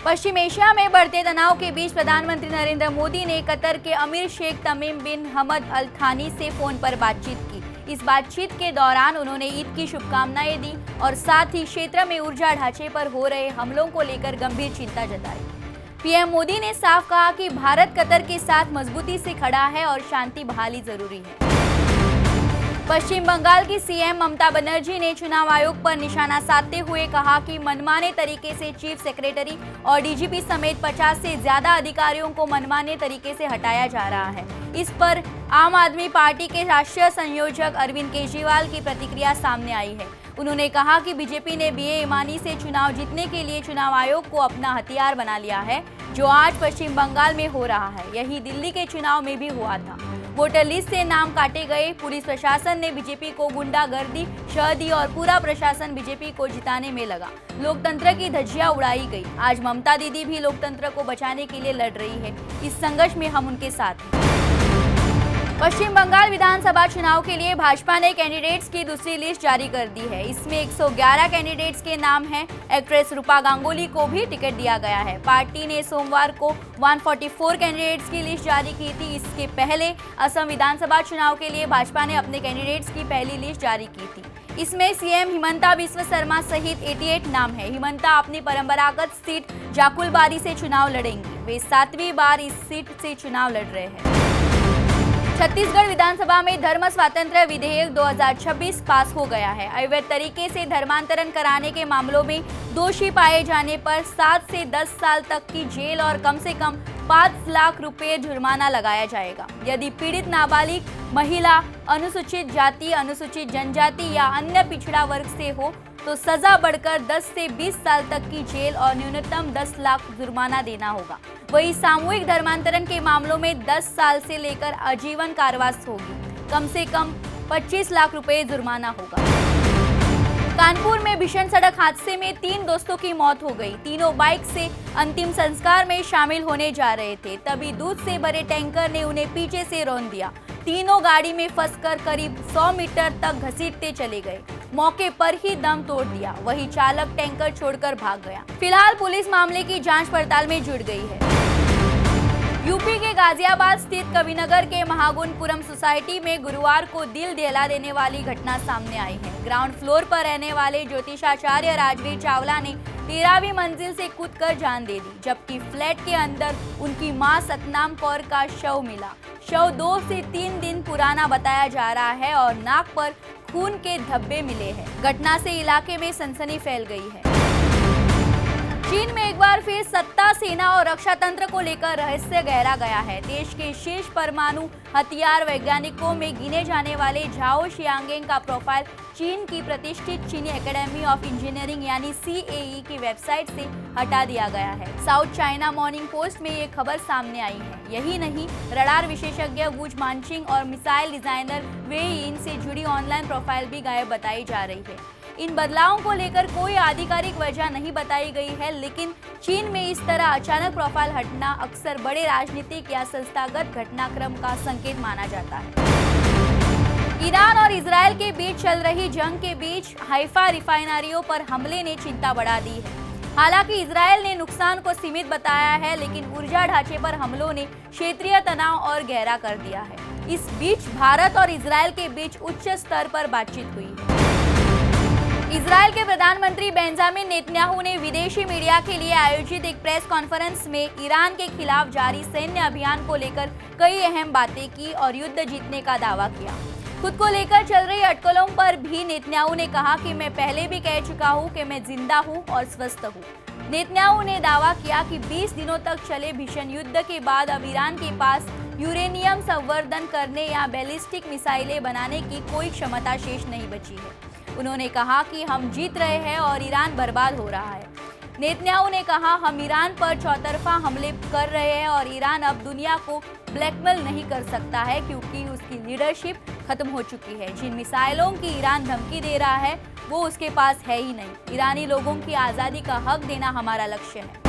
पश्चिम Asia में बढ़ते तनाव के बीच प्रधानमंत्री नरेंद्र मोदी ने कतर के अमीर शेख तमीम बिन हमद अल थानी से फोन पर बातचीत की। इस बातचीत के दौरान उन्होंने ईद की शुभकामनाएं दी और साथ ही क्षेत्र में ऊर्जा ढांचे पर हो रहे हमलों को लेकर गंभीर चिंता जताई। पीएम मोदी ने साफ कहा कि भारत कतर के साथ मजबूती से खड़ा है और शांति बहाली जरूरी है। पश्चिम बंगाल की सीएम ममता बनर्जी ने चुनाव आयोग पर निशाना साधते हुए कहा कि मनमाने तरीके से चीफ सेक्रेटरी और डीजीपी समेत 50 से ज्यादा अधिकारियों को मनमाने तरीके से हटाया जा रहा है। इस पर आम आदमी पार्टी के राष्ट्रीय संयोजक अरविंद केजरीवाल की प्रतिक्रिया सामने आई है। उन्होंने कहा कि बीजेपी ने बेईमानी से चुनाव जीतने के लिए चुनाव आयोग को अपना हथियार बना लिया है, जो आज पश्चिम बंगाल में हो रहा है। यही दिल्ली के चुनाव में भी हुआ था। वोटर लिस्ट से नाम काटे गए, पुलिस प्रशासन ने बीजेपी को गुंडागर्दी शह दी और पूरा प्रशासन बीजेपी को जिताने में लगा। लोकतंत्र की धज्जियां उड़ाई गई। आज ममता दीदी भी लोकतंत्र को बचाने के लिए लड़ रही है। इस संघर्ष में हम उनके साथ हैं। पश्चिम बंगाल विधानसभा चुनाव के लिए भाजपा ने कैंडिडेट्स की दूसरी लिस्ट जारी कर दी है। इसमें 111 कैंडिडेट्स के नाम हैं। एक्ट्रेस रूपा गांगुली को भी टिकट दिया गया है। पार्टी ने सोमवार को 144 कैंडिडेट्स की लिस्ट जारी की थी। इसके पहले असम विधानसभा चुनाव के लिए भाजपा ने अपने कैंडिडेट्स की पहली लिस्ट जारी की थी। इसमें सीएम हिमंता बिस्वा शर्मा सहित 88 नाम है। हिमंता अपनी परंपरागत सीट जाकुलबारी से चुनाव लड़ेंगी। वे 7वीं बार इस सीट से चुनाव लड़ रहे हैं। छत्तीसगढ़ विधानसभा में धर्म स्वातंत्र्य विधेयक 2026 पास हो गया है। अवैध तरीके से धर्मांतरण कराने के मामलों में दोषी पाए जाने पर 7 से 10 साल तक की जेल और कम से कम 5 लाख रुपए जुर्माना लगाया जाएगा। यदि पीड़ित नाबालिग, महिला, अनुसूचित जाति, अनुसूचित जनजाति या अन्य पिछड़ा वर्ग से हो तो सजा बढ़कर 10 से 20 साल तक की जेल और न्यूनतम 10 लाख जुर्माना देना होगा। वहीं सामूहिक धर्मांतरण के मामलों में 10 साल से लेकर आजीवन कारावास होगी। कम से कम 25 लाख रुपए जुर्माना होगा। कानपुर में भीषण सड़क हादसे में 3 दोस्तों की मौत हो गई। तीनों बाइक से अंतिम संस्कार में शामिल होने जा रहे थे, तभी दूध से भरे टैंकर ने उन्हें पीछे से रौंद दिया। तीनों गाड़ी में फंसकर करीब 100 मीटर तक घसीटते चले गए। मौके पर ही दम तोड़ दिया। वही चालक टैंकर छोड़कर भाग गया। फिलहाल पुलिस मामले की जांच पड़ताल में जुट गई है। यूपी के गाजियाबाद स्थित कविनगर के महागुणपुरम सोसाइटी में गुरुवार को दिल दहला देने वाली घटना सामने आई है। ग्राउंड फ्लोर पर रहने वाले ज्योतिषाचार्य राजवीर चावला ने 13वीं मंजिल से कूदकर जान दे दी, जबकि फ्लैट के अंदर उनकी मां सतनाम कौर का शव मिला। शव 2 से 3 दिन पुराना बताया जा रहा है और नाक पर खून के धब्बे मिले हैं। घटना से इलाके में सनसनी फैल गई है। चीन में एक बार फिर सत्ता, सेना और रक्षा तंत्र को लेकर रहस्य गहरा गया है। देश के शीर्ष परमाणु हथियार वैज्ञानिकों में गिने जाने वाले झाओ शियांगेंग का प्रोफाइल चीन की प्रतिष्ठित चीनी एकेडमी ऑफ इंजीनियरिंग यानी CAE की वेबसाइट से हटा दिया गया है। साउथ चाइना मॉर्निंग पोस्ट में ये खबर सामने आई है। यही नहीं, रडार विशेषज्ञ वुज मानचिंग और मिसाइल डिजाइनर वेई यिन से जुड़ी ऑनलाइन प्रोफाइल भी गायब बताई जा रही है। इन बदलावों को लेकर कोई आधिकारिक वजह नहीं बताई गई है, लेकिन चीन में इस तरह अचानक प्रोफाइल हटना अक्सर बड़े राजनीतिक या संस्थागत घटनाक्रम का संकेत माना जाता है। ईरान और इजरायल के बीच चल रही जंग के बीच हाइफा रिफाइनरियों पर हमले ने चिंता बढ़ा दी है। हालांकि इजरायल ने नुकसान को सीमित बताया है, लेकिन ऊर्जा ढांचे पर हमलों ने क्षेत्रीय तनाव और गहरा कर दिया है। इस बीच भारत और इजरायल के बीच उच्च स्तर पर बातचीत हुई है। इजरायल के प्रधानमंत्री बेंजामिन नेतन्याहू ने विदेशी मीडिया के लिए आयोजित एक प्रेस कॉन्फ्रेंस में ईरान के खिलाफ जारी सैन्य अभियान को लेकर कई अहम बातें की और युद्ध जीतने का दावा किया। खुद को लेकर चल रही अटकलों पर भी नेतन्याहू ने कहा कि मैं पहले भी कह चुका हूं कि मैं जिंदा हूं और स्वस्थ हूं। नेतन्याहू ने दावा किया कि 20 दिनों तक चले भीषण युद्ध के बाद अब ईरान के पास यूरेनियम संवर्धन करने या बैलिस्टिक मिसाइलें बनाने की कोई क्षमता शेष नहीं बची है। उन्होंने कहा कि हम जीत रहे हैं और ईरान बर्बाद हो रहा है। नेतन्याहू ने कहा, हम ईरान पर चौतरफा हमले कर रहे हैं और ईरान अब दुनिया को ब्लैकमेल नहीं कर सकता है क्योंकि उसकी लीडरशिप खत्म हो चुकी है। जिन मिसाइलों की ईरान धमकी दे रहा है वो उसके पास है ही नहीं। ईरानी लोगों की आज़ादी का हक देना हमारा लक्ष्य है।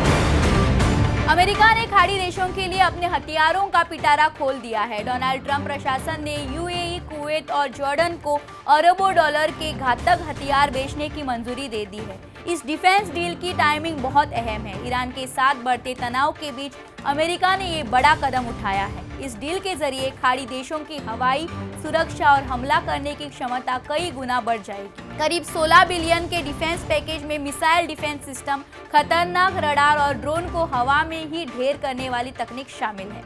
अमेरिका ने खाड़ी देशों के लिए अपने हथियारों का पिटारा खोल दिया है। डोनाल्ड ट्रंप प्रशासन ने UAE, कुवैत और जॉर्डन को अरबों डॉलर के घातक हथियार बेचने की मंजूरी दे दी है। इस डिफेंस डील की टाइमिंग बहुत अहम है। ईरान के साथ बढ़ते तनाव के बीच अमेरिका ने ये बड़ा कदम उठाया है। इस डील के जरिए खाड़ी देशों की हवाई सुरक्षा और हमला करने की क्षमता कई गुना बढ़ जाएगी। करीब 16 बिलियन के डिफेंस पैकेज में मिसाइल डिफेंस सिस्टम, खतरनाक रडार और ड्रोन को हवा में ही ढेर करने वाली तकनीक शामिल है।